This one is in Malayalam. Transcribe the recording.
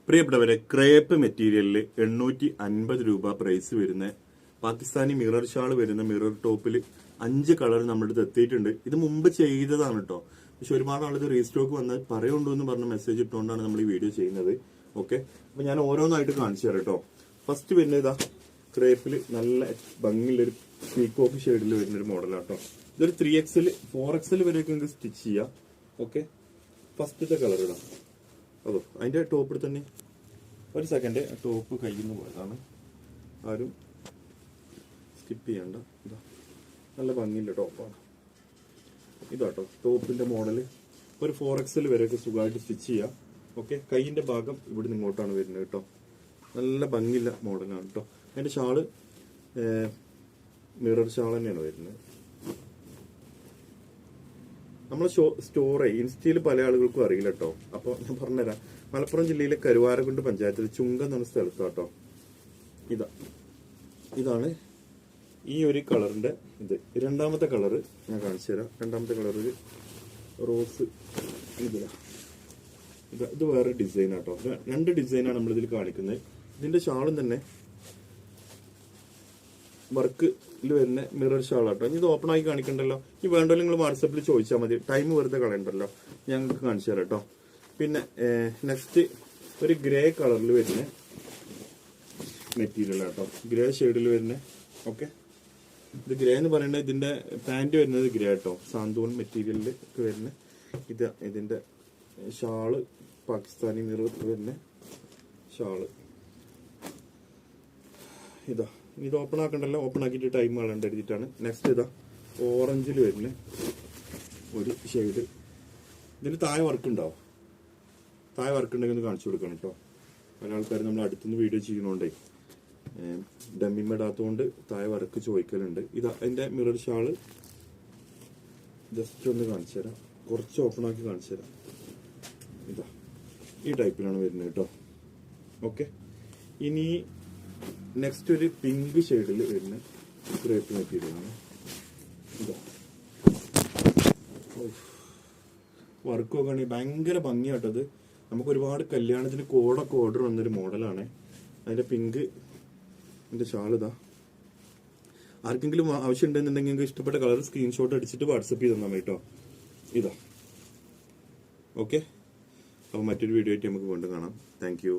പ്രിയപ്പെട്ടവരെ, ക്രേപ്പ് മെറ്റീരിയലിൽ 850 രൂപ പ്രൈസ് വരുന്ന പാകിസ്ഥാനി മിറർ ഷാൾ വരുന്ന മിറർ ടോപ്പിൽ 5 കളർ നമ്മുടെ അടുത്ത് എത്തിയിട്ടുണ്ട്. ഇത് മുമ്പ് ചെയ്തതാണ് കേട്ടോ. പക്ഷെ ഒരുപാട് ആളുകൾ റീസ്റ്റോക്ക് വന്നാൽ പറയുണ്ടോ എന്ന് പറഞ്ഞ മെസ്സേജ് ഇട്ടുകൊണ്ടാണ് നമ്മൾ ഈ വീഡിയോ ചെയ്യുന്നത്. ഓക്കെ, അപ്പൊ ഞാൻ ഓരോന്നായിട്ട് കാണിച്ചു തരാം കേട്ടോ. ഫസ്റ്റ് വരുന്നത് ഇതാ ക്രേപ്പിൽ നല്ല ഭംഗിയുള്ളൊരു പീക്കോക്ക് ഷെയ്ഡിൽ വരുന്നൊരു മോഡലാണ് കേട്ടോ. ഇതൊരു 3XL 4XL വരെയൊക്കെ സ്റ്റിച്ച് ചെയ്യാം. ഓക്കെ, ഫസ്റ്റത്തെ കളർ ഇടാം. അതോ അതിന്റെ ടോപ്പിൽ തന്നെ ഒരു സെക്കൻഡ്, ടോപ്പ് കയ്യിൽ നിന്ന് പോയതാണ്, ആരും സ്കിപ്പ് ചെയ്യണ്ട. ഇതാ നല്ല ഭംഗിയുള്ള ടോപ്പാണ് ഇതാട്ടോ. ടോപ്പിന്റെ മോഡല് ഒരു 4XL വരെയൊക്കെ സുഖമായിട്ട് സ്റ്റിച്ച് ചെയ്യാം. ഓക്കെ, കൈയിന്റെ ഭാഗം ഇവിടെ നിന്ന് ഇങ്ങോട്ടാണ് വരുന്നത് കേട്ടോ. നല്ല ഭംഗിയുള്ള മോഡലാണ് കേട്ടോ. അതിന്റെ ഷാള് മിറർ ഷാൾ തന്നെയാണ് വരുന്നത്. നമ്മളെ സ്റ്റോറെ ഇൻസ്റ്റയിൽ പല ആളുകൾക്കും അറിയില്ല കേട്ടോ. അപ്പൊ ഞാൻ പറഞ്ഞുതരാം. മലപ്പുറം ജില്ലയിലെ കരുവാരക്കുണ്ട് പഞ്ചായത്തിൽ ചുങ്കം എന്ന സ്ഥലത്ത് കേട്ടോ. ഇതാണ് ഈ ഒരു കളറിന്റെ ഇത്. രണ്ടാമത്തെ കളറ് ഞാൻ കാണിച്ചു തരാം. രണ്ടാമത്തെ കളർ ഒരു റോസ് ഇത് വേറെ ഡിസൈൻ ആട്ടോ. 2 ഡിസൈനാണ് നമ്മളിതിൽ കാണിക്കുന്നത്. ഇതിന്റെ ഷാളും തന്നെ വർക്കിൽ വരുന്ന മിറർ ഷാൾ ആട്ടോ. ഇത് ഓപ്പൺ ആയി കാണിക്കണ്ടല്ലോ. ഈ വേണ്ടല്ലോ നിങ്ങൾ വാട്സപ്പിൽ ചോദിച്ചാൽ മതി, ടൈം വെറുതെ കളയണ്ടല്ലോ. ഞങ്ങൾക്ക് കാണിച്ചു തരാം കേട്ടോ. പിന്നെ നെക്സ്റ്റ് ഒരു ഗ്രേ കളറിൽ വരുന്ന മെറ്റീരിയൽ ആട്ടോ. ഗ്രേ ഷെയ്ഡിൽ വരുന്ന. ഓക്കെ, ഇത് ഗ്രേ എന്ന് പറയുന്നത് ഇതിന്റെ പാന്റ് വരുന്നത് ഗ്രേ ആട്ടോ. സാന്തൂൺ മെറ്റീരിയലിൽ ഒക്കെ വരുന്ന ഇതിന്റെ ഷാള് പാകിസ്ഥാനി മിറർ വരുന്ന ഷാള് ഇതാ. ഇത് ഓപ്പൺ ആക്കണ്ടല്ലോ, ഓപ്പൺ ആക്കിയിട്ട് ടൈം കളയണ്ട എഴുതിയിട്ടാണ്. നെക്സ്റ്റ് ഇതാ ഓറഞ്ചിൽ വരുന്ന ഒരു ഷെയ്ഡ്. ഇതിന് താഴെ വർക്ക് ഉണ്ടാവും. താഴെ വർക്ക് ഉണ്ടെങ്കിൽ ഒന്ന് കാണിച്ചു കൊടുക്കണം കേട്ടോ. പല ആൾക്കാർ നമ്മൾ അടുത്തുനിന്ന് വീഡിയോ ചെയ്യുന്നോണ്ടേ ഡമ്മിമിടാത്തതുകൊണ്ട് താഴെ വർക്ക് ചോദിക്കലുണ്ട്. ഇതാ അതിന്റെ മിറർ ഷാള് ജസ്റ്റ് ഒന്ന് കാണിച്ചു തരാം. കുറച്ച് ഓപ്പൺ ആക്കി കാണിച്ചു തരാം. ഇതാ ഈ ടൈപ്പിലാണ് വരുന്നത് കേട്ടോ. ഓക്കെ, ഇനി നെക്സ്റ്റ് ഒരു പിങ്ക് ഷെയ്ഡിൽ വരുന്ന ക്രേപ്പ് മെറ്റീരിയലാണ്. ഇതാ വർക്ക് നോക്കുകയാണെങ്കിൽ ഭയങ്കര ഭംഗിയാട്ടത്. നമുക്ക് ഒരുപാട് കല്യാണത്തിന് കോഡൊക്കെ ഓർഡർ വന്നൊരു മോഡലാണ്. അതിന്റെ പിങ്ക് ഇതിന്റെ ഷാൾ ഇതാ. ആർക്കെങ്കിലും ആവശ്യം ഉണ്ടെന്നുണ്ടെങ്കിൽ ഇഷ്ടപ്പെട്ട കളർ സ്ക്രീൻഷോട്ട് അടിച്ചിട്ട് വാട്സപ്പ് ചെയ്ത് തന്നാൽ കേട്ടോ. ഇതാ. ഓക്കെ, അപ്പോൾ മറ്റൊരു വീഡിയോ ആയിട്ട് നമുക്ക് വീണ്ടും കാണാം. Thank you.